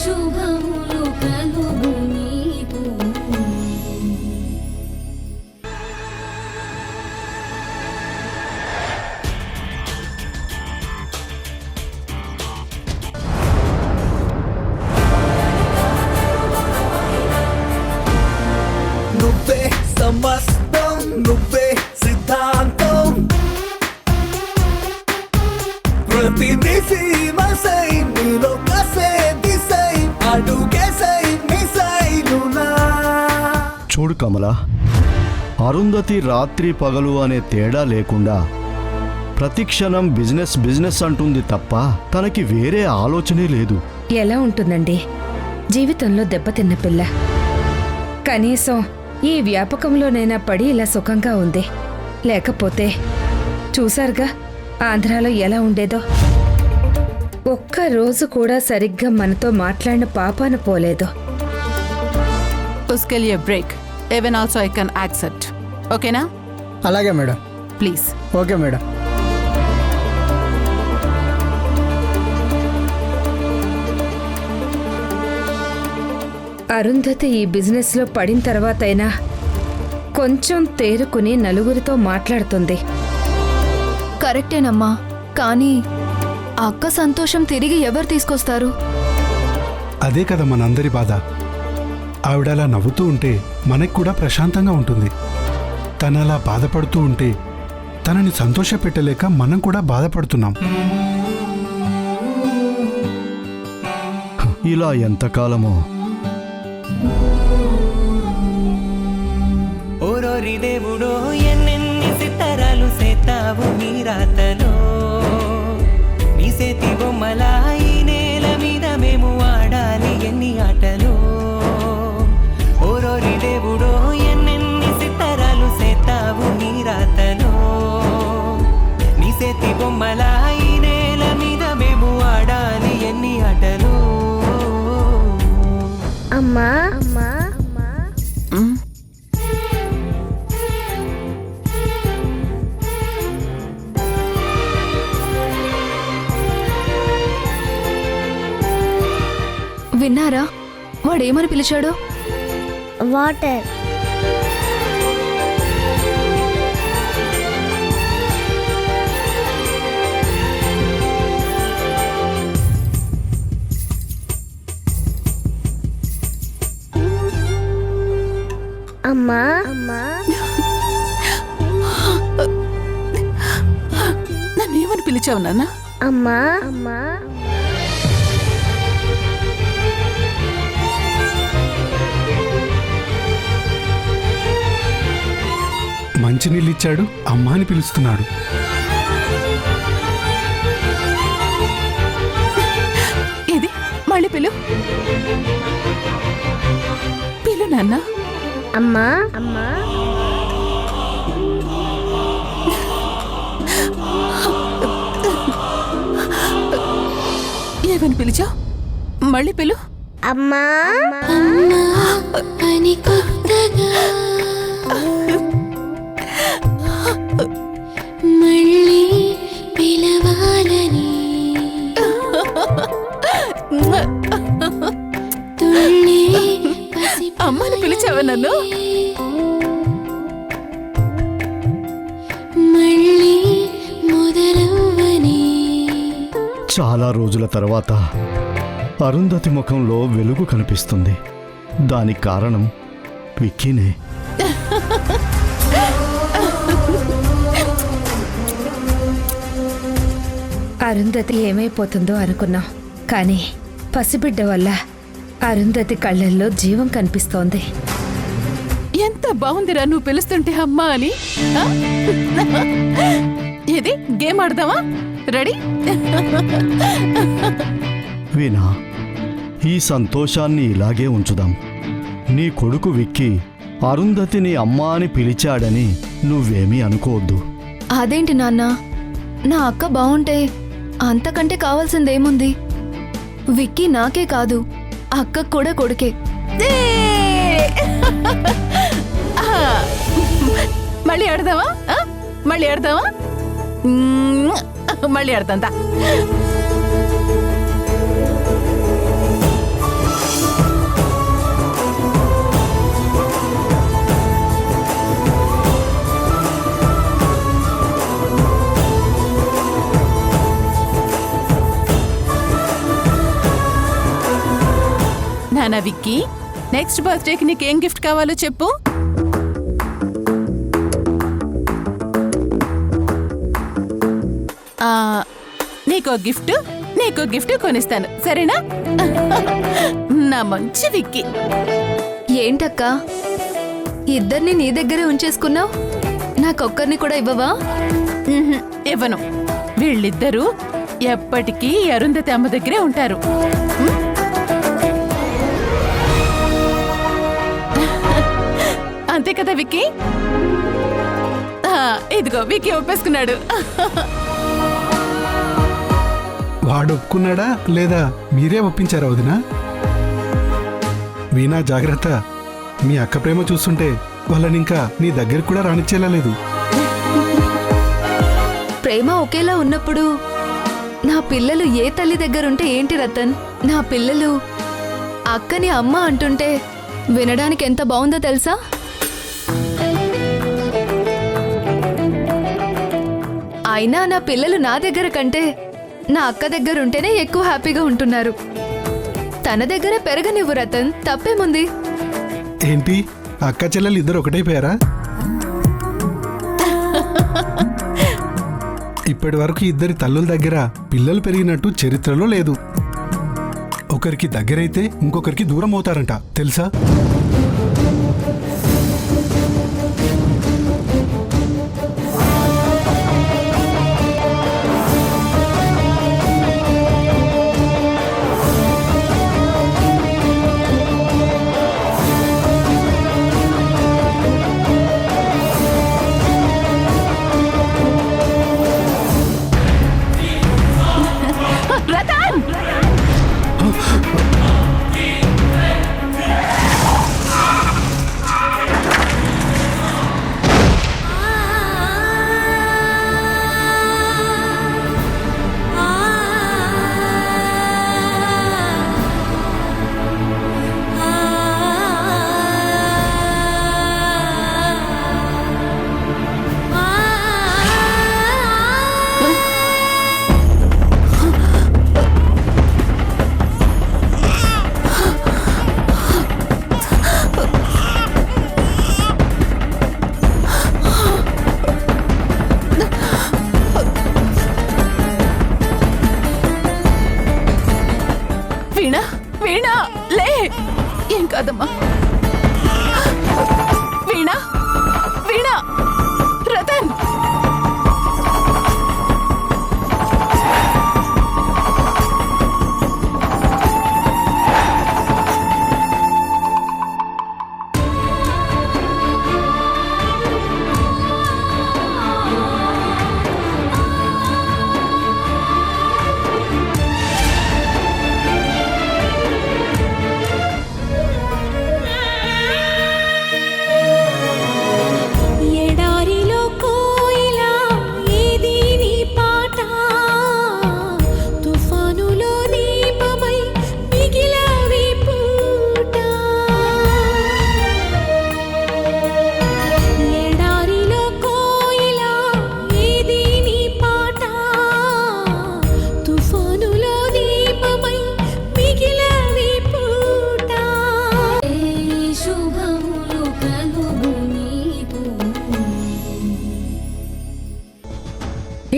శుభములు కలుగు నీకు. నువ్వే సమస్తం, నువ్వే సిద్ధాంతం, ప్రతినిధి మసై నీలో కసే దిశై అడుగేసై మిసైలునా. చూడు కమల, అరుంధతి రాత్రి పగలు అనే తేడా లేకుండా ప్రతిక్షణం బిజినెస్ బిజినెస్ అంటుంది తప్ప తనకి వేరే ఆలోచనే లేదు. ఎలా ఉంటుందండి జీవితంలో దెబ్బతిన్న పిల్ల? కనీసం ఈ వ్యాపకంలోనైనా పడి ఇలా సుఖంగా ఉంది. లేకపోతే చూశారుగా ఆంధ్రాలో ఎలా ఉండేదో. ఒక్క రోజు కూడా సరిగ్గా మనతో మాట్లాడిన పాపాన పోలేదు. उसके लिए break even also I can accept. ఓకేనా? అలాగే madam. Please. Okay madam. Arundhati ఈ బిజినెస్లో పడిన తర్వాతైనా కొంచెం తేరుకుని నలుగురితో మాట్లాడుతుంది. కరెక్టేనమ్మా, కానీ అక్క సంతోషం తిరిగి ఎవరు తీసుకొస్తారు? అదే కదా మనందరి బాధ. ఆవిడలా నవ్వుతూ ఉంటే మనకు కూడా ప్రశాంతంగా ఉంటుంది. తనలా బాధపడుతూ ఉంటే తనని సంతోషపెట్టలేక మనం కూడా బాధపడుతున్నాం. ఇలా ఎంతకాలమో. ఓరోరి దేవుడో ఎన్నెన్ని సితారాలు సేతావు నీ రాతలో, నీ సేతి బొమ్మలా ఈ నేల మీద మేము ఆడాలి ఎన్ని ఆటలో. ఓరోరి దేవుడో ఎన్నెన్ని సితారాలు సేతావు నీ రాతలో, నీ సేతి బొమ్మలా ఈ నేల మీద మేము ఆడాలి ఎన్ని ఆటలో. అమ్మా అమ్మా విన్నారా వాడేమని పిలిచాడు? వాటర్. అమ్మా అమ్మా నన్నేమని పిలిచావు నాన్న? అమ్మా అమ్మా మంచినీళ్ళిచ్చాడు, అమ్మా అని పిలుస్తున్నాడు. ఇది మళ్ళీ పిలు. పిలు నాన్న. అమ్మా అమ్మా ఏమని పిలిచావు? మళ్ళీ పిలు. అమ్మా అని కొత్తగా మళ్ళీ పిలవాలని అమ్మని పిలిచావా నన్ను? మళ్ళీ మొదలవ్వని. చాలా రోజుల తర్వాత అరుంధతి ముఖంలో వెలుగు కనిపిస్తుంది. దానికి కారణం విక్కీనే. అరుంధతి ఏమైపోతుందో అనుకున్నాం, కానీ పసిబిడ్డ వల్ల అరుంధతి కళ్ళల్లో జీవం కనిపిస్తోంది. ఎంత బాగుందిరా నువ్వు పిలుస్తుంటే అమ్మా అని. ఆ? ఇది గేమ్ ఆడదామా? రెడీ? వీణా, ఈ సంతోషాన్ని ఇలాగే ఉంచుదాం. నీ కొడుకు విక్కీ అరుంధతిని అమ్మా అని పిలిచాడని నువ్వేమీ అనుకోవద్దు. అదేంటి నాన్న, నా అక్క బాగుంటే అంతకంటే కావాల్సిందేముంది? విక్కీ నాకే కాదు, అక్కకు కూడా కొడుకే. మళ్ళీ ఆడదామా? మళ్ళీ ఆడదామా? మళ్ళీ ఆడతాందా? నానా విక్కీ, నెక్స్ట్ బర్త్డేకి నీకేం గిఫ్ట్ కావాలో చెప్పు. నీకో గిఫ్ట్ కొనిస్తాను, సరేనా? నా మంచి విక్కీ. ఏంటక్క ఇద్దరిని నీ దగ్గరే ఉంచేసుకున్నావు? నాకొక్కరిని కూడా ఇవ్వవా? ఇవ్వను. వీళ్ళిద్దరూ ఎప్పటికీ అరుంధతి అమ్మ దగ్గరే ఉంటారు. అంతే కదా విక్కీ? ఇదిగో విక్కీ ఒప్పేసుకున్నాడు. వాడు ఒప్పుకున్నాడా లేదా మీరే ఒప్పించారా వదినా? వీణా జాగ్రత్త, మీ అక్క ప్రేమ చూస్తుంటే వాళ్ళని ఇంకా నీ దగ్గరికి కూడా రానిచ్చేలా లేదు. ప్రేమ ఒకేలా ఉన్నప్పుడు నా పిల్లలు ఏ తల్లి దగ్గరుంటే ఏంటి రతన్? నా పిల్లలు అక్కని అమ్మ అంటుంటే వినడానికి ఎంత బాగుందో తెలుసా? అయినా నా పిల్లలు నా దగ్గర కంటే నా అక్క దగ్గర ఉంటేనే ఎక్కువ హ్యాపీగా ఉంటున్నారు. తన దగ్గర పెరగనివ్వు రతన్, తప్పేముంది? ఏంటి అక్క చెల్లెలు ఇద్దరు ఒకటైపోయారా? ఇప్పటి వరకు ఇద్దరి తల్లుల దగ్గర పిల్లలు పెరిగినట్టు చరిత్రలో లేదు. ఒకరికి దగ్గరైతే ఇంకొకరికి దూరం అవుతారంట, తెలుసా? వీణా లే. ఏం కాదమ్మా. వీణా వీణా రతన్.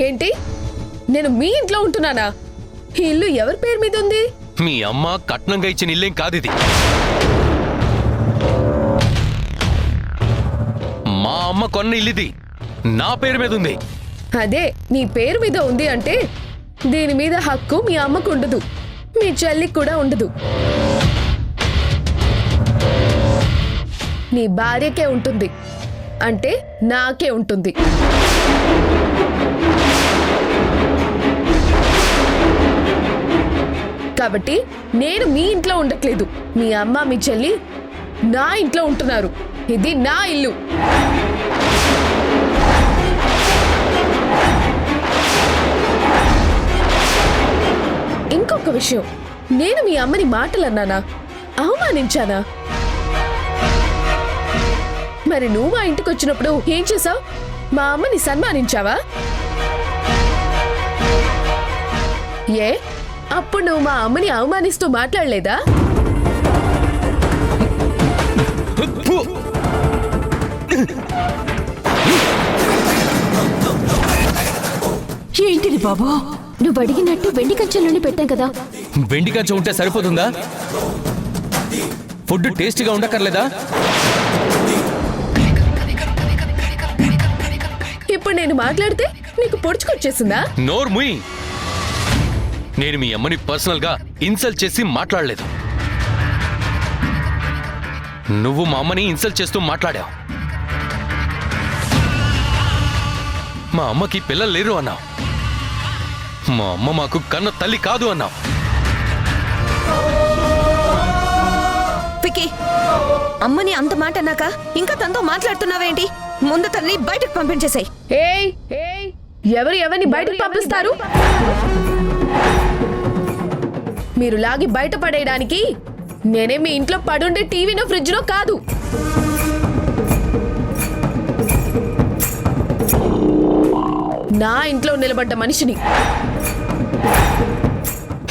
ఏంటి, నేను మీ ఇంట్లో ఉంటున్నానా? ఈ ఇల్లు ఎవరి పేరు మీద ఉంది? మీ అమ్మ కట్నంగా ఇచ్చిన ఇల్లేం కాదిది. మా అమ్మ కొన్న ఇల్లుది, నా పేరు మీద ఉంది. అదే నీ పేరు మీద ఉంది అంటే దీని మీద హక్కు మీ అమ్మకు ఉండదు, మీ చెల్లికి కూడా ఉండదు. నీ భార్యకే ఉంటుంది, అంటే నాకే ఉంటుంది. కాబట్టి నేను మీ ఇంట్లో ఉండట్లేదు, మీ అమ్మ మీ చెల్లి నా ఇంట్లో ఉంటున్నారు. ఇది నా ఇల్లు. ఇంకొక విషయం, నేను మీ అమ్మని మాటలు అన్నానా, అవమానించానా? మరి నువ్వు మా ఇంటికి వచ్చినప్పుడు ఏం చేసావు? మా అమ్మని సన్మానించావా? ఏ అప్పుడు నువ్వు మా అమ్మని అవమానిస్తూ మాట్లాడలేదా? ఫు! ఏంటిది బాబు? నువ్వు అడిగినట్టు వెండి కంచెలోనే పెట్టాం కదా. వెండి కంచె ఉంటే సరిపోతుందా? ఫుడ్ టేస్టీగా ఉండక్కర్లేదా? ఇప్పుడు నేను మాట్లాడితే నీకు పొడుచుకొచ్చేసిందా? నోర్ ముయ్. నేను మీ అమ్మని పర్సనల్ గా ఇన్సల్ట్ చేసి మాట్లాడలేదు. నువ్వు మా అమ్మని ఇన్సల్ట్ చేస్తూ మాట్లాడావు. మా అమ్మకి పిల్లలు లేరు అన్నావు. మా అమ్మ మాకు కన్న తల్లి కాదు అన్నావు. పికి, అమ్మని అంత మాట అన్నాక ఇంకా తనతో మాట్లాడుతున్నావేంటి? ముందు తనని బయటకు పంపించేసాయి. ఏయ్ ఏయ్, ఎవరిని బయటకు పంపిస్తారు? మీరు లాగి బయట పడేయడానికి నేనే మీ ఇంట్లో పడుండే టీవీనో ఫ్రిడ్జ్నో కాదు. నా ఇంట్లో నిలబడ్డ మనిషిని.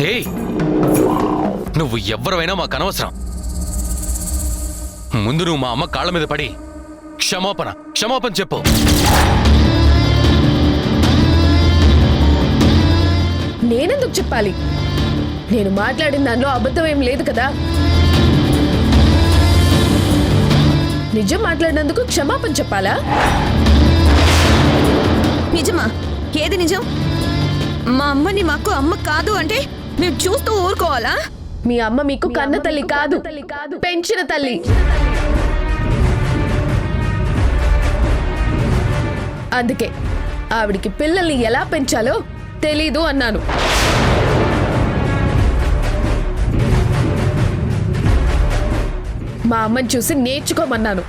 హే, నువ్వు ఎవ్వరైనా మాకు అనవసరం. ముందు నువ్వు మా అమ్మ కాళ్ళ మీద పడి క్షమాపణ చెప్పు. నేనెందుకు చెప్పాలి? నేను మాట్లాడిన దానిలో అబద్ధం ఏం లేదు కదా. నిజం మాట్లాడినందుకు క్షమాపణ చెప్పాలా? నిజమా? ఏది నిజం? మా అమ్మని మాకు అమ్మ కాదు అంటే మీరు చూస్తూ ఊరుకోవాలా? మీ అమ్మ మీకు కన్న తల్లి కాదు, పెంచిన తల్లి. అందుకే ఆవిడికి పిల్లల్ని ఎలా పెంచాలో తెలీదు అన్నాను. మా అమ్మని చూసి నేర్చుకోమన్నాను.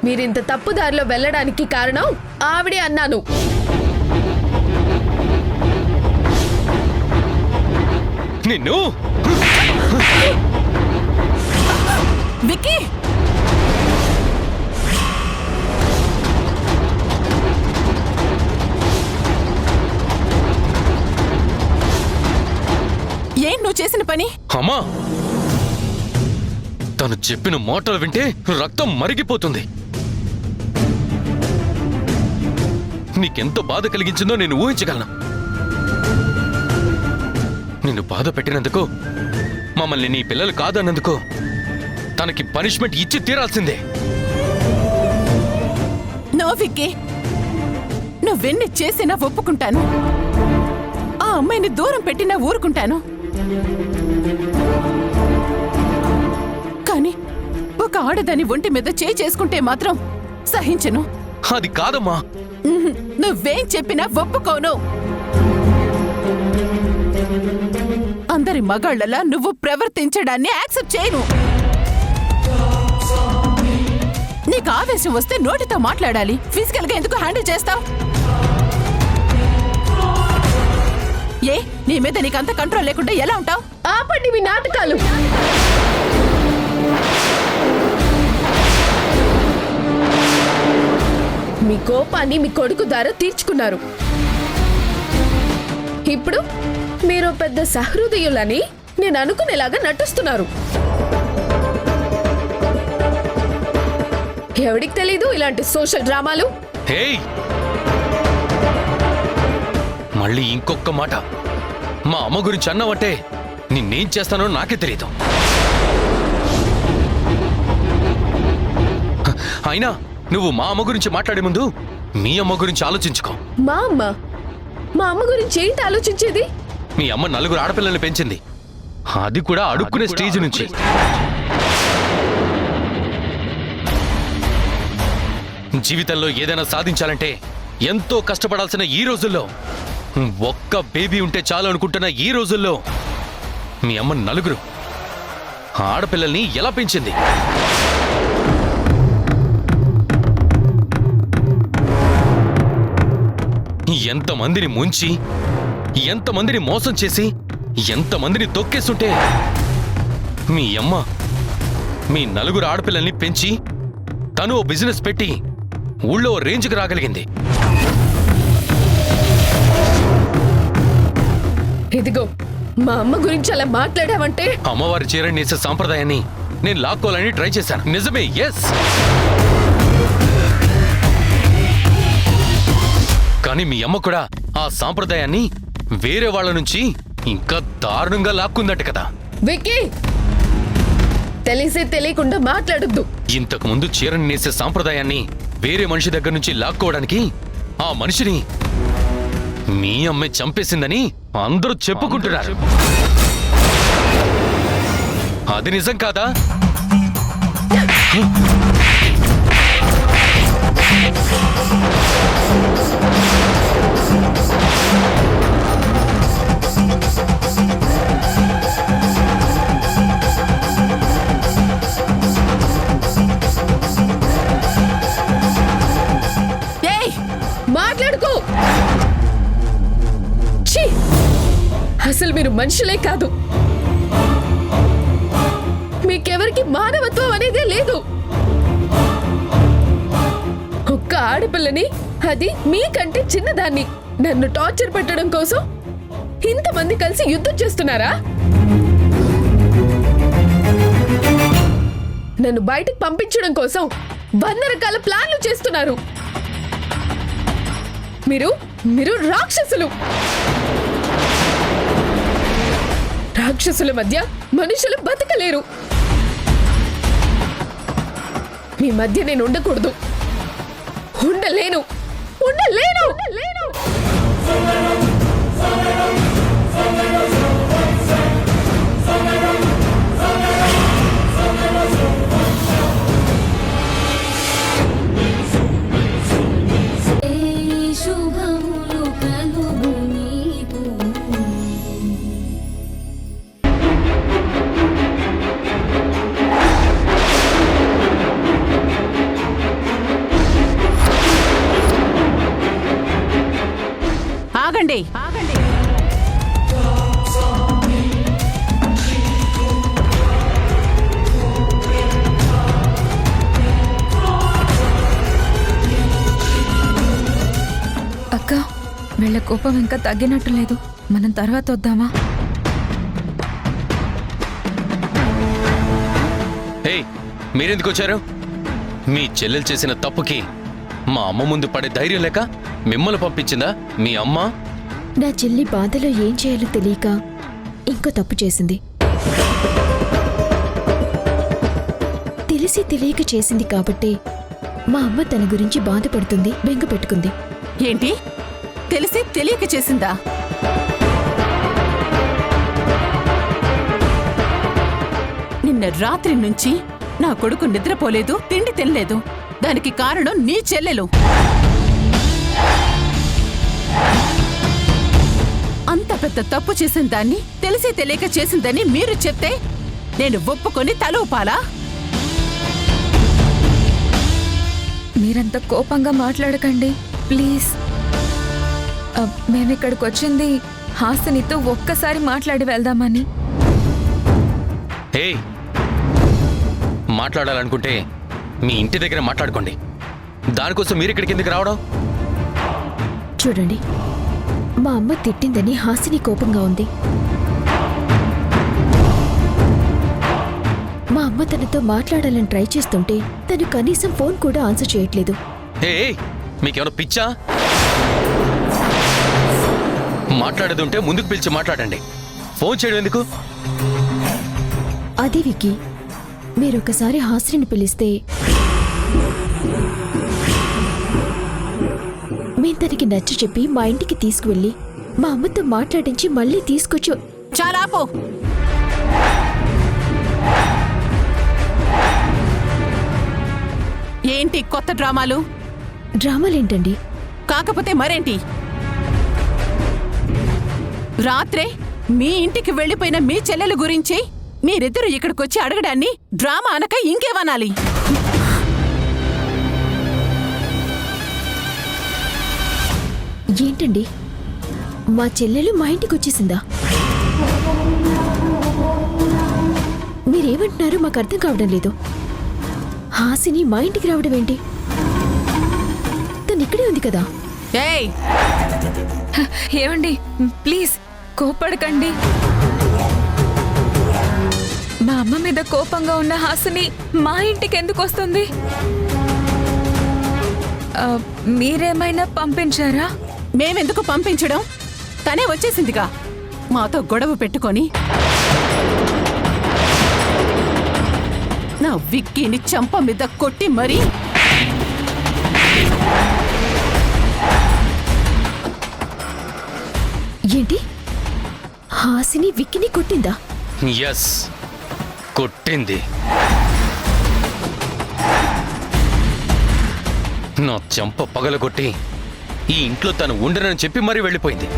మీరింత తప్పు దారిలో వెళ్ళడానికి కారణం ఆవిడే అన్నాను. నిన్ను విక్కీ, ఏం నువ్వు చేసిన పని? అమ్మా, తను చెప్పిన మాటలు వింటే రక్తం మరిగిపోతుంది. నీకెంత బాధ కలిగించిందో నేను ఊహించగలను. నిన్ను బాధ పెట్టినందుకు, మమ్మల్ని నీ పిల్లలు కాదన్నందుకు తనకి పనిష్మెంట్ ఇచ్చి తీరాల్సిందే. నో విక్కీ, నువ్వెన్ని చేసినా ఒప్పుకుంటాను. ఆ అమ్మాయిని దూరం పెట్టినా ఊరుకుంటాను. కానీ ఒక ఆడదాని ఒంటి మీద చేయి చేసుకుంటే మాత్రం సహించను. అది కాదమ్మా. నువ్వేం చెప్పినా ఒప్పుకోను. అందరి మగాళ్ళలా నువ్వు ప్రవర్తించడాన్ని యాక్సెప్ట్ చేయను. నీకు ఆవేశం వస్తే నోటితో మాట్లాడాలి, ఫిజికల్ గా ఎందుకు హ్యాండిల్ చేస్తావు? ఏ, నీ మీద నీకంత కంట్రోల్ లేకుండా ఎలా ఉంటావు? ఆపండి మీ నాటకాలు. మీ కోపాన్ని మీ కొడుకు ద్వారా తీర్చుకున్నారు. ఇప్పుడు మీరు పెద్ద సహృదయులని నేను అనుకునేలాగా నటిస్తున్నారు. ఎవడికి తెలీదు ఇలాంటి సోషల్ డ్రామాలు? హేయ్, మళ్ళీ ఇంకొక మాట మా అమ్మ గురించి అన్నావంటే నిన్నేం చేస్తానో నాకే తెలియదు. అయినా నువ్వు మా అమ్మ గురించి మాట్లాడే ముందు మీ అమ్మ గురించి ఆలోచించుకో. మా అమ్మ గురించి ఏంటి ఆలోచించేది? మీ అమ్మ 4 ఆడపిల్లల్ని పెంచింది, అది కూడా అడుక్కునే స్టేజ్ నుంచి. జీవితంలో ఏదైనా సాధించాలంటే ఎంతో కష్టపడాల్సిన ఈ రోజుల్లో, ఒక్క బేబీ ఉంటే చాలు అనుకుంటున్న ఈ రోజుల్లో మీ అమ్మ 4 ఆడపిల్లల్ని ఎలా పెంచింది? ఎంతమందిని ముంచి, ఎంతమందిని మోసం చేసి, ఎంతమందిని తొక్కేస్తుంటే మీ అమ్మ మీ 4 ఆడపిల్లల్ని పెంచి తను ఓ బిజినెస్ పెట్టి ఊళ్ళో రేంజ్కి రాగలిగింది. ఇదిగో మా అమ్మ గురించి అలా మాట్లాడావంటే అమ్మవారి చీరని నేసే సాంప్రదాయాన్ని నేను లాక్కోవాలని ట్రై చేశాను. నిజమే, ఎస్. కానీ మీ అమ్మ కూడా ఆ సాంప్రదాయాన్ని వేరే వాళ్ళ నుంచి ఇంకా దారుణంగా లాక్కుందట కదా. విక్కీ, తెలిసే తెలియకుండా మాట్లాడొద్దు. ఇంతకు ముందు చీరని నేసే సాంప్రదాయాన్ని వేరే మనిషి దగ్గర నుంచి లాక్కోవడానికి ఆ మనిషిని మీ అమ్మే చంపేసిందని అందరూ చెప్పుకుంటున్నారు. అది నిజం కాదా? మాట్లాడుకో. అసలు మీరు మనుషులే కాదు. మీకెవరికి మానవత్వం అనేదే లేదు. ఒక్క ఆడపిల్లని, అది మీకంటే చిన్నదాన్ని, నన్ను టార్చర్ పెట్టడం కోసం ఇంతమంది కలిసి యుద్ధం చేస్తున్నారా? నన్ను బయటకు పంపించడం కోసం 100 రకాల ప్లాన్లు చేస్తున్నారు. మీరు రాక్షసులు. రాక్షసుల మధ్య మనుషులు బతకలేరు. మీ మధ్య నేను ఉండకూడదు. ఉండలేను. ఆగండి. అక్క, వీళ్ళ కోపం ఇంకా తగ్గినట్టు లేదు. మనం తర్వాత వద్దామా? ఏయ్, మీరెందుకు వచ్చారు? మీ చెల్లెలు చేసిన తప్పుకి మా అమ్మ ముందు పడే ధైర్యం లేక మిమ్మల్ని పంపించిందా మీ అమ్మ? నా చెల్లి బాధలో ఏం చేయాలో తెలియక ఇంకో తప్పు చేసింది. తెలిసి తెలియక చేసింది కాబట్టి మా అమ్మ తన గురించి బాధపడుతుంది, బెంగ పెట్టుకుంది. ఏంటి? తెలిసి తెలియక చేసిందా? నిన్న రాత్రి నుంచి నా కొడుకు నిద్రపోలేదు, తిండి తినలేదు. దానికి కారణం నీ చెల్లెలు. అంత పెద్ద తప్పు చేసిన దాన్ని తెలిసి తెలియక చేసిందని మీరు చెప్తే నేను ఒప్పుకొని తల ఊపాలా? మీరంత కోపంగా మాట్లాడకండి ప్లీజ్. మేమిక్కడికి వచ్చింది హాసినితో ఒక్కసారి మాట్లాడి వెళ్దామని. ఏయ్, మాట్లాడాలనుకుంటే మీ ఇంటి దగ్గర మాట్లాడుకోండి. దానికోసం మీరు ఇక్కడికి ఎందుకు రావడం? చూడండి, మా అమ్మ తిట్టిందని హాసిని కోపంగా ఉంది. మా అమ్మ తనతో మాట్లాడాలని ట్రై చేస్తుంటే తను కనీసం ఫోన్ కూడా ఆన్సర్ చేయట్లేదు. ఏయ్, మీకేమైనా పిచ్చా? మాట్లాడేది ఉంటే ముందుకు పిలిచి మాట్లాడండి. ఫోన్ చేయడం ఎందుకు? అదే విక్కీ, మీరొకసారి హాసిని పిలిస్తే మేం తనకి నచ్చ చెప్పి మా ఇంటికి తీసుకువెళ్ళి మా అమ్మతో మాట్లాడించి మళ్ళీ తీసుకొచ్చి. చాలా పో. ఏంటి కొత్త డ్రామాలు? డ్రామాలేంటండి? కాకపోతే మరేంటి? రాత్రే మీ ఇంటికి వెళ్ళిపోయిన మీ చెల్లెల గురించి మీరిద్దరూ ఇక్కడికొచ్చి అడగడాన్ని డ్రామా అనక ఇంకేమనాలి? ఏంటండి, మా చెల్లెలు మా ఇంటికి వచ్చేసిందా? మీరేమంటున్నారో మాకు అర్థం కావడం లేదు. హాసిని మా ఇంటికి రావడం ఏంటి? తను ఇక్కడే ఉంది కదా. ఏయ్, ఏమండి ప్లీజ్ కోపడకండి. మా అమ్మ మీద కోపంగా ఉన్న హాసిని మా ఇంటికి ఎందుకు వస్తుంది? మీరేమైనా పంపించారా? మేమెందుకు పంపించడం? తనే వచ్చేసిందిగా మాతో గొడవ పెట్టుకొని. నా విక్కీని చంప మీద కొట్టి మరీ ఏంటి, హాసిని విక్కిని కొట్టిందా? ఎస్, కొట్టింది. నా చెంప పగలగొట్టి ఈ ఇంట్లో తను ఉండనని చెప్పి మరీ వెళ్ళిపోయింది.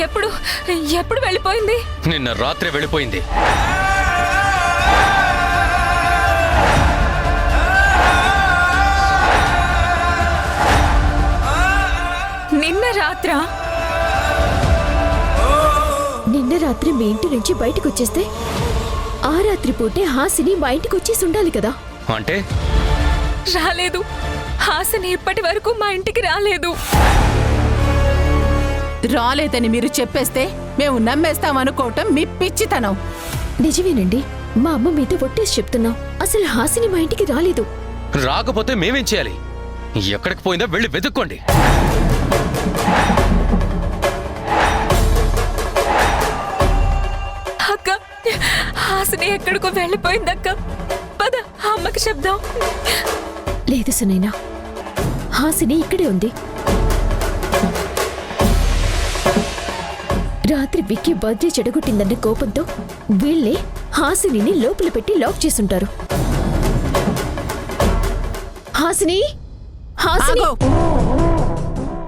ఎప్పుడు వెళ్ళిపోయింది? నిన్న రాత్రే వెళ్ళిపోయింది. నిన్న రాత్రా? నిన్న రాత్రి మీ ఇంటి నుంచి బయటకు వచ్చేస్తే ఆ రాత్రి పూటే హాసిని మా ఇంటికి వచ్చేసి ఉండాలి కదా. అంటే రాలేదు. హాసిని ఇప్పటి వరకు మా ఇంటికి రాలేదు. రాలేదని మీరు చెప్పేస్తే మేము నమ్మేస్తామనుకోవటం మీ పిచ్చితనం. నిజమేనండి, మా అమ్మ మీద ఒట్టేసి చెప్తున్నాం. అసలు హాసిని మా ఇంటికి రాలేదు. రాకపోతే మేమేం చేయాలి? ఎక్కడికి పోయిందో వెళ్ళి వెతుక్కోండి. అక్క, హాసిని ఎక్కడికో వెళ్ళిపోయిందక్క. పద అమ్మకి చెప్దాం. లేదు సునైనా, హాసిని ఇక్కడే ఉంది. రాత్రి విక్కీ బర్త్డే చెడగొట్టిందన్న కోపంతో వీళ్ళే హాసిని లోపల పెట్టి లాక్ చేసుంటారు. హాసిని, హాసిని!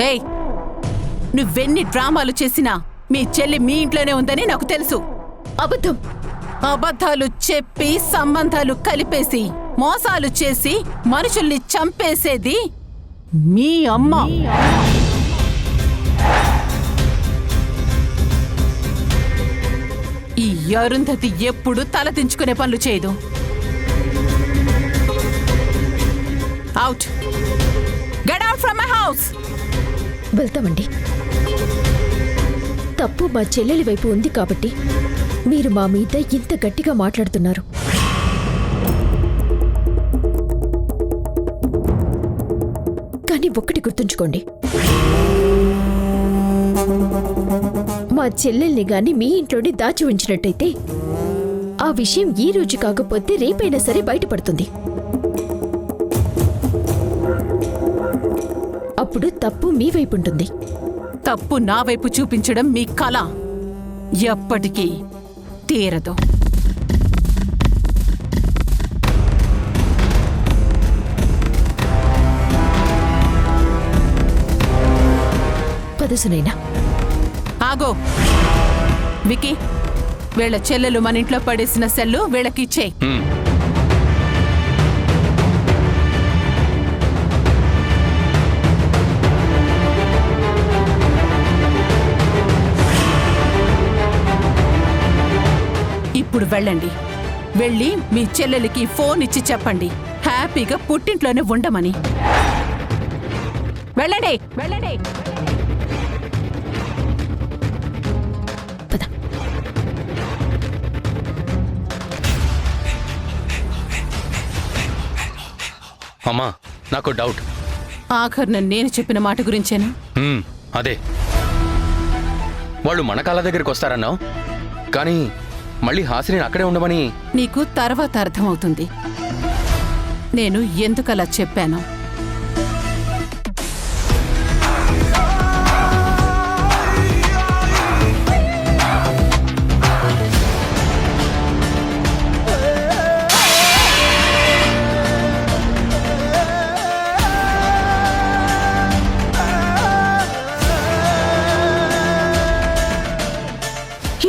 ఏయ్, నువ్వెన్ని డ్రామాలు చేసినా మీ చెల్లి మీ ఇంట్లోనే ఉందని నాకు తెలుసు. అబద్ధం. అబద్ధాలు చెప్పి సంబంధాలు కలిపేసి మోసాలు చేసి మనుషుల్ని చంపేసేది మీ అమ్మ. ఈ అరుంధతి ఎప్పుడు తలదించుకునే పనులు చేయదు. Out, get out from my house. వెళ్తామండి. తప్పు మా చెల్లెలి వైపు ఉంది కాబట్టి మీరు మా మీద ఇంత గట్టిగా మాట్లాడుతున్నారు. కానీ ఒక్కటి గుర్తుంచుకోండి, మా చెల్లెల్ని గాని మీ ఇంట్లోనే దాచి ఉంచినట్టయితే ఆ విషయం ఈ రోజు కాకపోతే రేపైనా సరే బయటపడుతుంది. అప్పుడు తప్పు మీ వైపు ఉంటుంది. తప్పు నా వైపు చూపించడం మీ కళ ఎప్పటికీ తీరదు. పదసునైనా ఆగో వికీ, వీళ్ళ చెల్లెలు మన ఇంట్లో పడేసిన సెల్లు వీళ్ళకి ఇచ్చేయ్. ఇప్పుడు వెళ్ళండి. వెళ్ళి మీ చెల్లెలికి ఫోన్ ఇచ్చి చెప్పండి హ్యాపీగా పుట్టింట్లోనే ఉండమని. వెళ్ళండి, వెళ్ళండి. అమ్మా, నాకు డౌట్. ఆఖరున నేను చెప్పిన మాట గురించేనా? అదే, వాళ్ళు మన కాళ్ళ దగ్గరికి వస్తారన్నావు, కానీ మళ్ళీ హాసిని అక్కడే ఉండమని. నీకు తర్వాత అర్థమవుతుంది నేను ఎందుకలా చెప్పాను.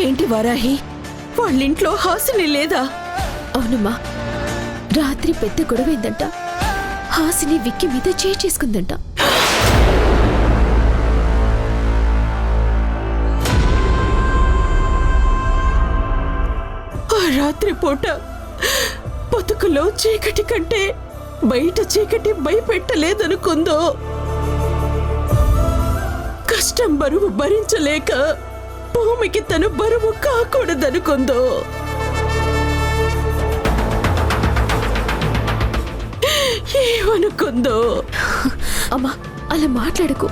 ఏంటి వారాహి, వాళ్ళింట్లో హాసిని లేదా? అవునమ్మా, రాత్రి పెద్ద గొడవైందంట. హాసిని విక్కి మీద చేసుకుందంట. ఆ రాత్రి పూట బతుకులో చీకటి కంటే బయట చీకటి భయపెట్టలేదనుకుందో, కష్టం బరువు భరించలేక భూమికి తను బరువు కాకూడదనుకుందో, ఏమనుకుందో. అమ్మా అలా మాట్లాడకు.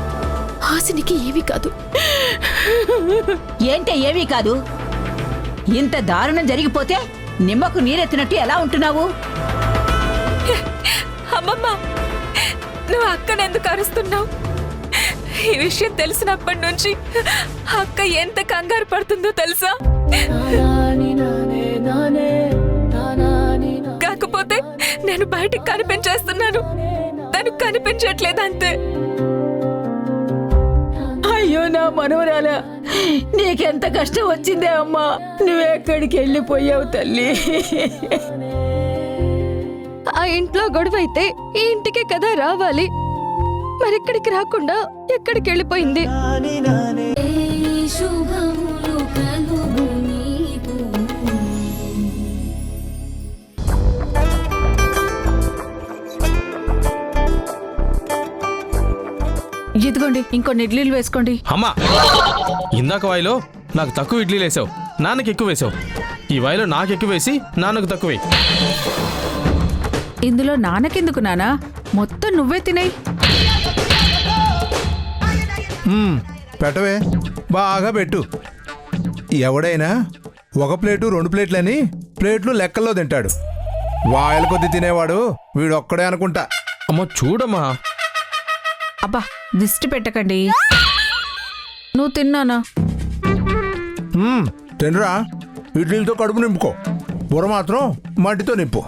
హాసినికి ఏమీ కాదు. ఏంటే ఏమీ కాదు? ఇంత దారుణం జరిగిపోతే నిమ్మకు నీరెత్తినట్టు ఎలా ఉంటున్నావు? అమ్మమ్మ, నువ్వు అక్కనెందుకు అరుస్తున్నావు? ఈ విషయం తెలిసినప్పటి నుంచి అక్క ఎంత కంగారు పడుతుందో తెలుసా? కాకపోతే నేను బయటకు కనిపించేస్తున్నాను, తను కనిపించట్లేదు అంతే. అయ్యో నా మనవరాలా, నీకెంత కష్టం వచ్చిందే అమ్మా. నువ్వెక్కడికి వెళ్ళిపోయావు తల్లి? ఆ ఇంట్లో గొడవ అయితే ఈ ఇంటికే కదా రావాలి, మరెక్కడికి రాకుండా ఎక్కడికి వెళ్ళిపోయింది? ఇదిగోండి ఇంకొన్ని ఇడ్లీలు వేసుకోండి. అమ్మా, ఇందాక వాయిలో నాకు తక్కువ ఇడ్లీలు వేసావు, నాన్నకి ఎక్కువ వేసావు. ఈ వాయిలో నాకు ఎక్కువ వేసి నాన్నకు తక్కువే. ఇందులో నాన్నకెందుకు నానా? మొత్తం నువ్వే తినేయ్. పెట్టవే, బాగా పెట్టు. ఎవడైనా ఒక ప్లేటు 2 ప్లేట్లని ప్లేట్లు లెక్కల్లో తింటాడు. వాయిల కొద్ది తినేవాడు వీడొక్కడే అనుకుంటా. అమ్మ చూడమ్మా. అబ్బా దిష్టి పెట్టకండి. నువ్వు తిన్నానా? తినరా, ఇడ్లీలతో కడుపు నింపుకో. బుర్ర మాత్రం మట్టితో నింపు.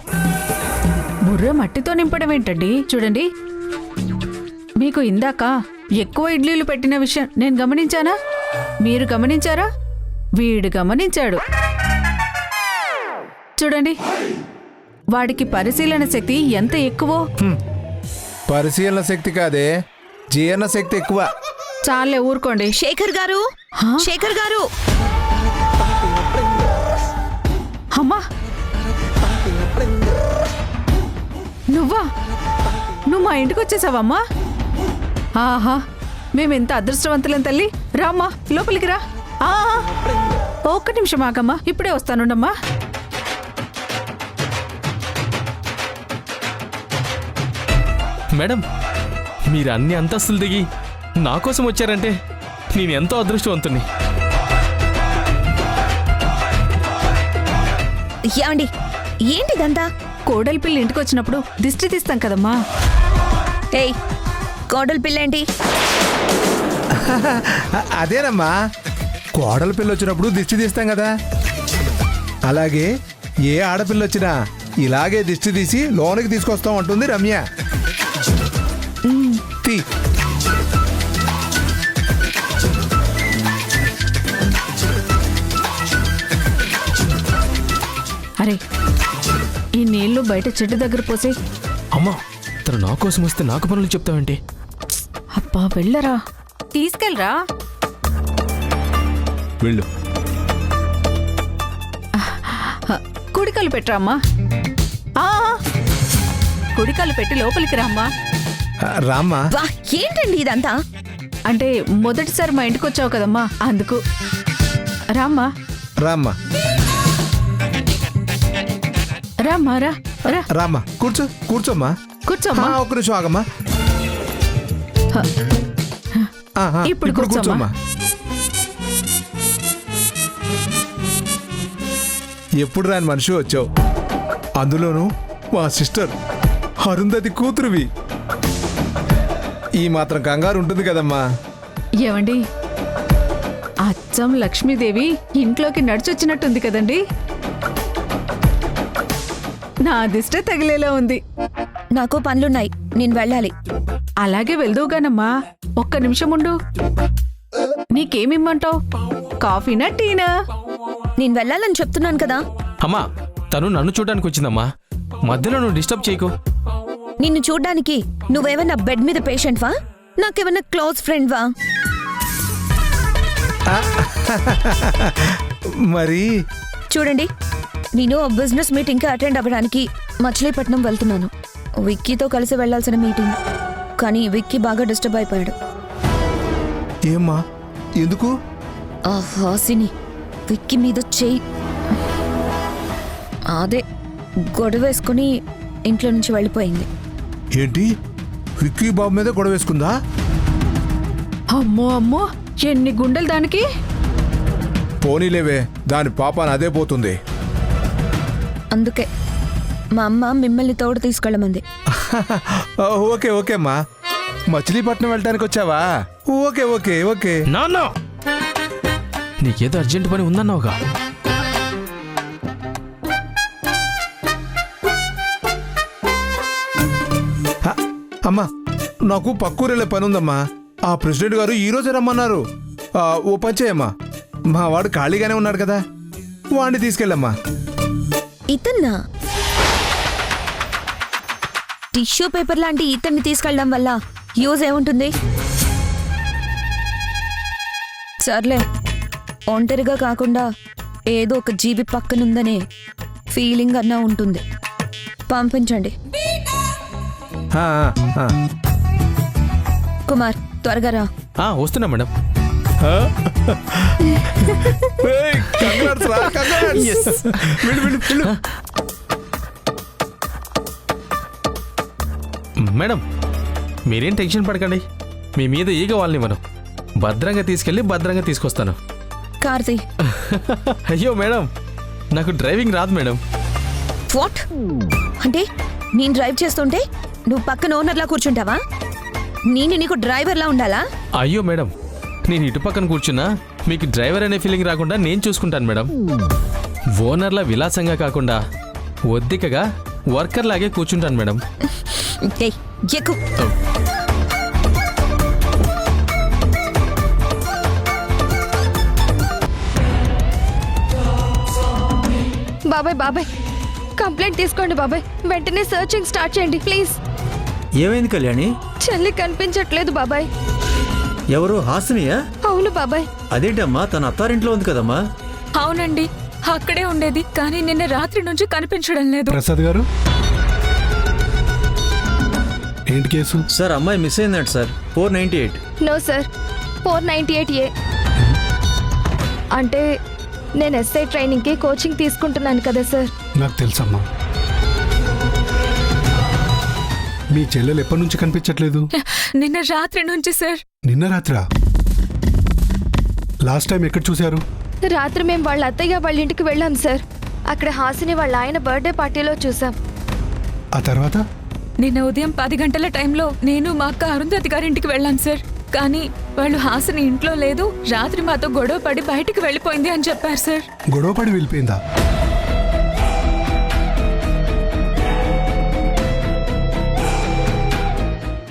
బుర్ర మట్టితో నింపడం ఏంటండి? చూడండి, మీకు ఇందాక ఎక్కువ ఇడ్లీలు పెట్టిన విషయం నేను గమనించానా? మీరు గమనించారా? వీడు గమనించాడు. చూడండి, వాడికి పరిశీలన శక్తి ఎంత ఎక్కువో. పరిశీలన శక్తి కాదే, జీర్ణ శక్తి ఎక్కువ. చాలే ఊరుకోండి. శేఖర్ గారు, శేఖర్ గారు. అమ్మా, నువ్వా? నువ్వు మా ఇంటికి వచ్చేసావమ్మా? ఆహా, మేమెంత అదృష్టవంతులం తల్లి. రామ్మా, లోపలికి రా. ఒక్క నిమిషం ఆగమ్మా, ఇప్పుడే వస్తానుండమ్మా. మేడం, మీరు అన్ని అంతస్తులు దిగి నా కోసం వచ్చారంటే నేను ఎంతో అదృష్టవంతుని. ఏమండి, ఏంటిదంతా? కోడలి పిల్ల ఇంటికి వచ్చినప్పుడు దిష్టి తీస్తాం కదమ్మా. ఏయ్, కోడలి పిల్ల ఏంటి? అదేనమ్మా, కోడల పిల్ల వచ్చినప్పుడు దిష్టి తీస్తాం కదా. అలాగే ఏ ఆడపిల్ల వచ్చినా ఇలాగే దిష్టి తీసి లోనికి తీసుకొస్తాం అంటుంది రమ్య. తీ. అరే, ఈ నీళ్లు బయట చెట్టు దగ్గర పోసే. అమ్మా, తను నా కోసం వస్తే నాకు పనులు చెప్తావేంటి? అబ్బా వెళ్ళరా, తీసుకెళ్ళరా. వెళ్ళు. కుడికాలు పెట్టరా అమ్మా. కుడికాలు పెట్టి లోపలికి రామ్మా. రామ్మా. ఏంటండి ఇదంతా? అంటే మొదటిసారి మా ఇంటికి వచ్చావు కదమ్మా, అందుకు. రామ్మా. రామ్మా. రామ్మా, రా రా. రామ్మా, కూర్చో. కూర్చోమ్మా. కూర్చోమ్మా. ఒక్క నిమిషం ఆగమ్మా. ఇప్పుడు కూర్చోమ్మా. ఎప్పుడు రాని మనిషి వచ్చావు, అందులోనూ మా సిస్టర్ అరుంధతి కూతురువి. ఈ మాత్రం కంగారు ఉంటుంది కదమ్మా. ఏవండి, అచ్చం లక్ష్మీదేవి ఇంట్లోకి నడిచొచ్చినట్టుంది కదండి. నా దిష్టే తగిలేలా ఉంది. నాకు పనులున్నాయి, నేను వెళ్ళాలి. అలాగే వెళ్దూగానమ్మా. ఒక్క నిమిషం ఉండు. నీకేమిమ్మంటావు? కాఫీనా టీనా? నేను వెళ్ళాలని చెప్తున్నాను కదా. అమ్మా, తను నన్ను చూడడానికి వచ్చిందమ్మా, మధ్యలో నువ్వు డిస్టర్బ్ చేయకు. నిన్ను చూడ్డానికి నువ్వేమన్నా బెడ్ మీద పేషెంట్వా? నాకేమన్నా క్లోజ్ ఫ్రెండ్వా? మరి చూడండి, నేను బిజినెస్ మీటింగ్కి అటెండ్ అవ్వడానికి మచిలీపట్నం వెళ్తున్నాను. విక్కీతో కలిసి వెళ్ళాల్సిన మీటింగ్, కానీ విక్కీ బాగా డిస్టర్బ్ అయిపోయాడు. ఏమ్మా ఎందుకు? ఆ హాసిని విక్కీ మీద చెయ్యి అదే గొడవ వేసుకుని ఇంట్లో నుంచి వెళ్ళిపోయింది. ఏంటి, విక్కీ బాబు మీద గొడవ వేసుకుందా? అమ్మో అమ్మో, ఎన్ని గుండెలు దానికి. పోనీలేవే, దాని పాపాన అదే పోతుంది. అందుకే మా అమ్మ మిమ్మల్ని తోడు తీసుకెళ్ళమంది. ఓకే ఓకే అమ్మా, మచిలీపట్నం వెళ్ళటానికి వచ్చావా? Okay okay okay. నాన్న, నీకేదో అర్జెంట్ పని ఉందన్నావుగా. అమ్మా, నాకు పక్కూరెళ్ళే పని ఉందమ్మా. ఆ ప్రెసిడెంట్ గారు ఈ రోజే రమ్మన్నారు. ఓ పని చేయమ్మా, మా వాడు ఖాళీగానే ఉన్నాడు కదా, వాడిని తీసుకెళ్ళమ్మా. ఇతన్నా? టిష్యూ పేపర్ లాంటి ఇతన్ని తీసుకెళ్ళడం వల్ల యూజ్ ఏముంటుంది? సర్లే, ఒంటరిగా కాకుండా ఏదో ఒక జీవి పక్కనుందనే ఫీలింగ్ అన్నా ఉంటుంది. పంపించండి. కుమార్, త్వరగా రా. వస్తున్నా మేడం. మేడం, మీరేం టెన్షన్ పడకండి, మీ మీద ఈగ వాళ్ళని మనం భద్రంగా తీసుకెళ్ళి భద్రంగా తీసుకొస్తాను. కార్తీ. అయ్యో మేడం, నాకు డ్రైవింగ్ రాదు మేడం. వాట్ అంటే నేను డ్రైవ్ చేస్తుంటే నువ్వు పక్కన ఓనర్లా కూర్చుంటావా? నేను నీకు డ్రైవర్లా ఉండాలా? అయ్యో మేడం, నేను ఇటు పక్కన కూర్చున్నా మీకు డ్రైవర్ అనే ఫీలింగ్ రాకుండా నేను చూసుకుంటాను మేడం. ఓనర్లా విలాసంగా కాకుండా ఒద్దికగా వర్కర్ లాగే కూర్చుంటాను మేడం. ఎక్కు. బాబాయ్ బాబాయ్, కంప్లైంట్ తీసుకోండి బాబాయ్. వెంటనే సర్చింగ్ స్టార్ట్ చేయండి ప్లీజ్. ఏమైంది కళ్యాణి? చెల్లి కనిపించట్లేదు బాబాయ్. ఎవరు, హాసినియా? అవును బాబాయ్. అదేంటమ్మా, తన అత్తారింట్లో ఉంది కదమ్మా. అవునండి, అక్కడే ఉండేది, కానీ నిన్న రాత్రి నుంచి కనిపించడం లేదు. ప్రసాద్ గారు, ఏంటి కేసు? సార్, అమ్మాయి మిస్ అయిందంట సార్. 498. No sir, 498A. అంటే నేను ఎస్ఐ ట్రైనింగ్కి కోచింగ్ తీసుకుంటున్నాను కదా సార్. నాకు తెలుసమ్మా. మీ చెల్లెలు ఎప్పటి నుంచి కనిపించట్లేదు? నిన్న రాత్రి నుంచి సార్. నిన్న రాత్రా? లాస్ట్ టైం ఎక్కడ చూశారు? రాత్రి మేము వాళ్ళ అత్తయ్య వాళ్ళ ఇంటికి వెళ్ళాం సార్. అక్కడ హాసిని వాళ్ళ ఆయన బర్త్డే పార్టీలో చూసాం. ఆ తర్వాత? నిన్న ఉదయం 10 గంటల టైంలో నేను మా అక్క అరుంధతి గారింటికి వెళ్ళాం సార్. కానీ వాళ్ళు హాసిని ఇంట్లో లేదు, రాత్రి మాతో గొడవ పడి బయటికి వెళ్ళిపోయింది అని చెప్పారు సార్. గొడవ పడి వెళ్ళిపోయిందా?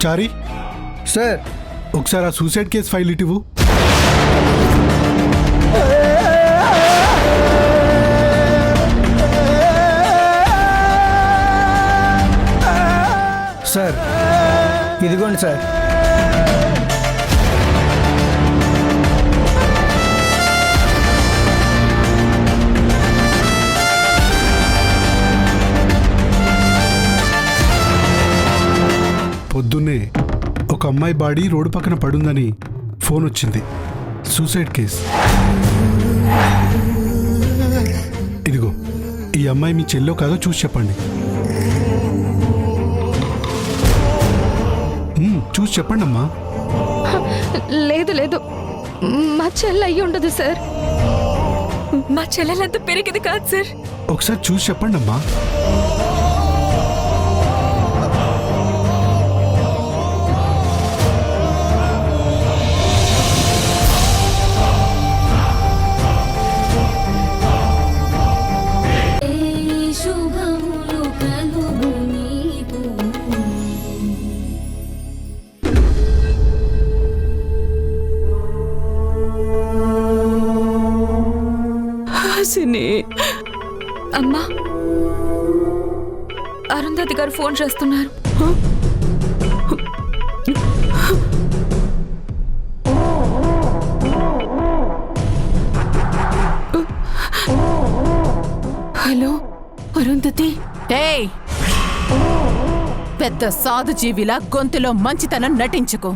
చారి సార్, ఒకసారి ఆ సూసైడ్ కేసు ఫైల్ ఇటివు. సార్, ఇదిగోండి సార్. పొద్దున్నే ఒక అమ్మాయి బాడీ రోడ్డు పక్కన పడుందని ఫోన్ వచ్చింది. Suicide case. ఇదిగో, ఈ అమ్మాయి మీ చెల్లో కాదో చూసి చెప్పండి. చూసి చెప్పండి అమ్మా. లేదు లేదు, మా చెల్లె అయ్యి ఉండదు సార్. మా చెల్లెలంత పెరిగింది కాదు సార్. ఒకసారి చూసి చెప్పండి అమ్మా. అమ్మా, అరుంధతి గారు ఫోన్ చేస్తున్నారు. హలో అరుంధతి. ఏయ్, పెద్ద సాధుజీవిలా గొంతులో మంచితనం నటించుకో.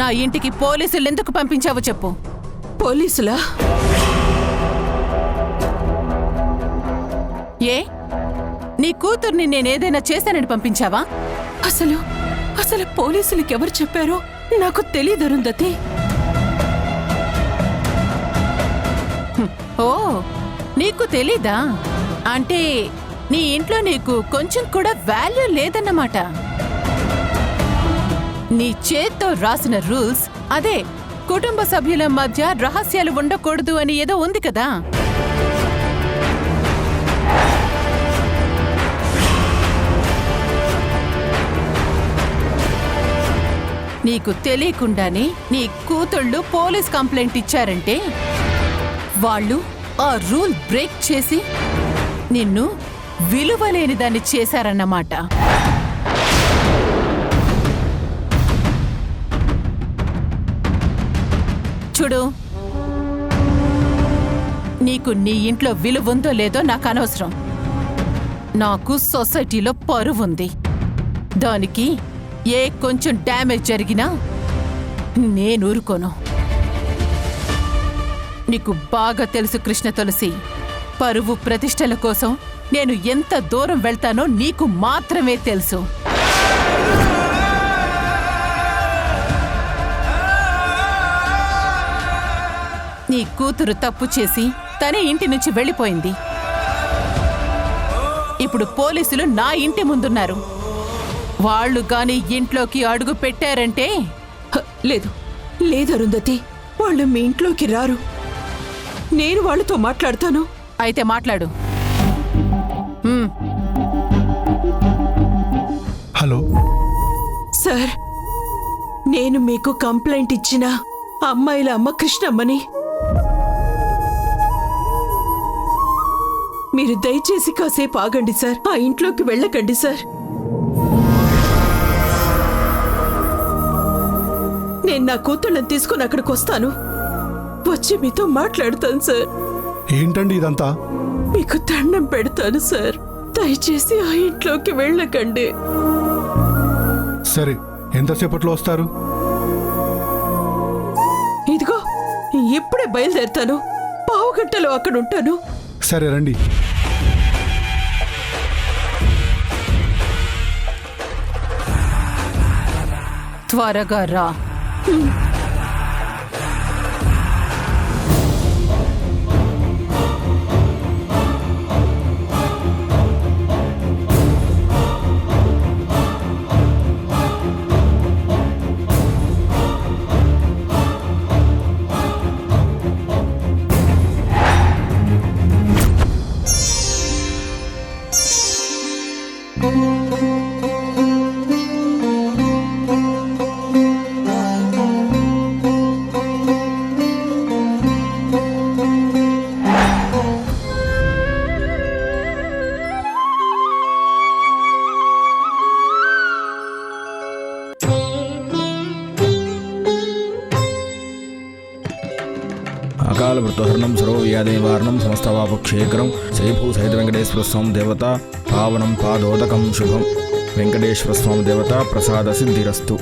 నా ఇంటికి పోలీసులు ఎందుకు పంపించావో చెప్పు. పోలీసులా? ఏ నీ కూతుర్ని నేనేదైనా చేశానని పంపించావా? అసలు పోలీసులకి ఎవరు చెప్పారో నాకు తెలియదు అరుంధతి. ఓ, నీకు తెలీదా? అంటే నీ ఇంట్లో నీకు కొంచెం కూడా వాల్యూ లేదన్నమాట. నీ చేత్తో రాసిన రూల్స్ అదే కుటుంబ సభ్యుల మధ్య రహస్యాలు ఉండకూడదు అని ఏదో ఉంది కదా. నీకు తెలియకుండానే నీ కూతుళ్ళు పోలీస్ కంప్లైంట్ ఇచ్చారంటే వాళ్ళు ఆ రూల్ బ్రేక్ చేసి నిన్ను విలువలేని దాన్ని చేశారన్నమాట. చూడు, నీకు నీ ఇంట్లో విలువ ఉందో లేదో నాకు అనవసరం. నాకు సొసైటీలో పరువుంది. దానికి ఏ కొంచెం డ్యామేజ్ జరిగినా నేను ఊరుకోను. నీకు బాగా తెలుసు కృష్ణ తులసి, పరువు ప్రతిష్టల కోసం నేను ఎంత దూరం వెళ్తానో నీకు మాత్రమే తెలుసు. నీ కూతురు తప్పు చేసి తనే ఇంటి నుంచి వెళ్ళిపోయింది. ఇప్పుడు పోలీసులు నా ఇంటి ముందున్నారు. వాళ్ళు గాని ఇంట్లోకి అడుగు పెట్టారంటే లేదు అరుంధతి, వాళ్ళు మీ ఇంట్లోకి రారు. నేను వాళ్ళతో మాట్లాడతాను. అయితే మాట్లాడు. హలో సార్, నేను మీకు కంప్లైంట్ ఇచ్చిన అమ్మాయిల అమ్మ కృష్ణమ్మని. మీరు దయచేసి కాసేపు ఆగండి సార్. ఆ ఇంట్లోకి వెళ్ళకండి సార్. నేను నా కూతుళ్ళని తీసుకుని అక్కడికి వస్తాను. వచ్చి మీతో మాట్లాడతాను సార్. ఏంటండి ఇదంతా? మీకు దండం పెడతాను సార్, దయచేసి ఆ ఇంట్లోకి వెళ్ళకండి. సరే, ఎంతసేపట్లో వస్తారు? ఇదిగో ఇప్పుడే బయలుదేరుతాను. పావుగంటలో అక్కడ ఉంటాను. సరే రండి. త్వరగా రా. అకాల మృత్యుహరణం సర్వవ్యాధినివారణం సమస్తవాపక్షేకరం శ్రీభూ సహిత వెంకటేశ్వర స్వామి దేవత పావనం పాదోదకం శుభం. వెంకటేశ్వర స్వామి దేవత ప్రసాద సిద్ధిరస్తు.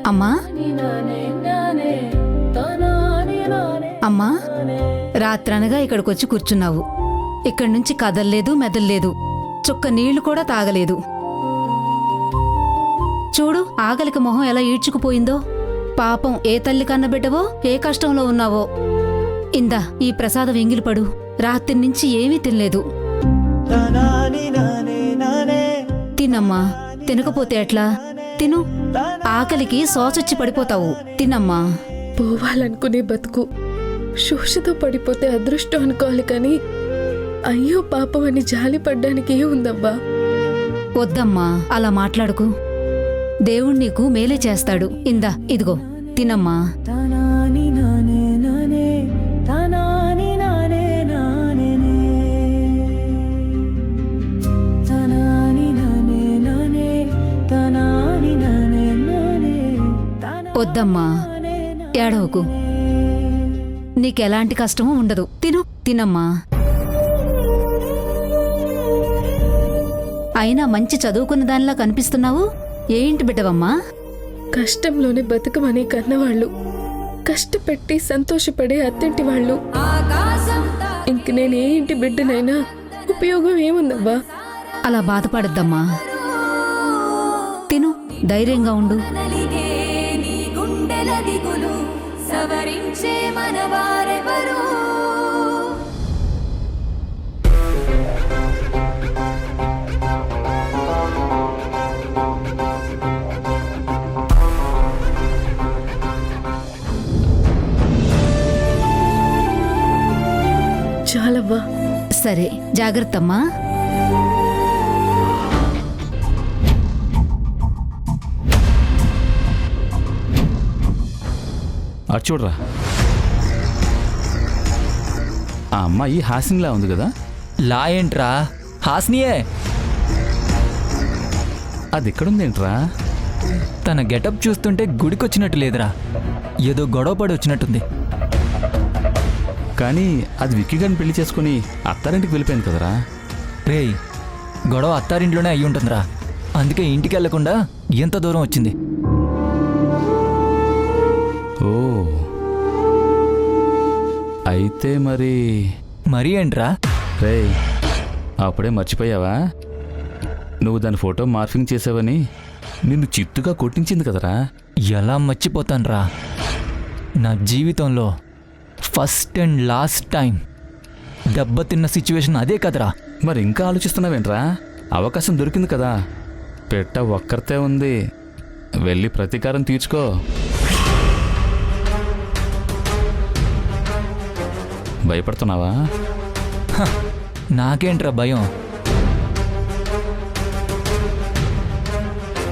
అమ్మా అమ్మా, రాత్రనగా ఇక్కడికొచ్చి కూర్చున్నావు. ఇక్కడి నుంచి కదల్లేదు, మెదల్లేదు, చుక్క నీళ్లు కూడా తాగలేదు. చూడు, ఆకలికి మొహం ఎలా ఈడ్చుకుపోయిందో. పాపం, ఏ తల్లి కన్నబిడ్డవో, ఏ కష్టంలో ఉన్నావో. ఇందా ఈ ప్రసాదం ఎంగిలిపడు. రాత్రి నుంచి ఏమీ తినలేదు. తినమ్మా, తినకపోతే ఎట్లా? తిను, ఆకలికి సోసొచ్చి పడిపోతావు. తినమ్మా. పోవాలనుకునే బతుకు శోషతో పడిపోతే అదృష్టం అనుకోవాలి, కానీ అయ్యో పాపం అని జాలి పడ్డానికి ఏముందబ్బా? వద్దమ్మా, అలా మాట్లాడుకు. దేవుడు నీకు మేలే చేస్తాడు. ఇందా ఇదిగో తినమ్మా. వద్దమ్మా, ఏడవకు. నీకెలాంటి కష్టమూ ఉండదు. తినమ్మా. అయినా మంచి చదువుకున్న దానిలా కనిపిస్తున్నావు. ఏంటి బిడ్డవమ్మా? కష్టంలోనే బతుకమనే కన్నవాళ్ళు, కష్టపెట్టి సంతోషపడే అత్తింటి వాళ్ళు. ఇంక నేను ఏ ఇంటి బిడ్డనైనా ఉపయోగం ఏముందవ్వా? అలా బాధపడద్దమ్మా. తిను, ధైర్యంగా ఉండు. చాలవ్వా. సరే, జాగ్రత్తమ్మా. అటు చూడరా, ఆ అమ్మాయి హాసినిలా ఉంది కదా. లా ఏంట్రా, హాస్నియే. అది ఎక్కడుందేంట్రా? తన గెటప్ చూస్తుంటే గుడికొచ్చినట్టు లేదురా, ఏదో గొడవ పడి వచ్చినట్టుంది. కానీ అది విక్కీ గారిని పెళ్లి చేసుకుని అత్తారింటికి వెళ్ళిపోయింది కదరా. రేయ్, గొడవ అత్తారింట్లోనే అయ్యి ఉంటుందిరా, అందుకే ఇంటికి వెళ్లకుండా ఎంత దూరం వచ్చింది. ఓ, అయితే మరి ఏంట్రా? రేయ్, అప్పుడే మర్చిపోయావా? నువ్వు దాని ఫోటో మార్ఫింగ్ చేసావని నిన్ను చిత్తుగా కొట్టించింది కదరా. ఎలా మర్చిపోతానురా, నా జీవితంలో ఫస్ట్ అండ్ లాస్ట్ టైం దెబ్బతిన్న సిచ్యువేషన్ అదే కదరా. మరి ఇంకా ఆలోచిస్తున్నావేంట్రా? అవకాశం దొరికింది కదా, పెట్ట ఒక్కరితే ఉంది, వెళ్ళి ప్రతీకారం తీర్చుకో. నాకేంట్రా భయం?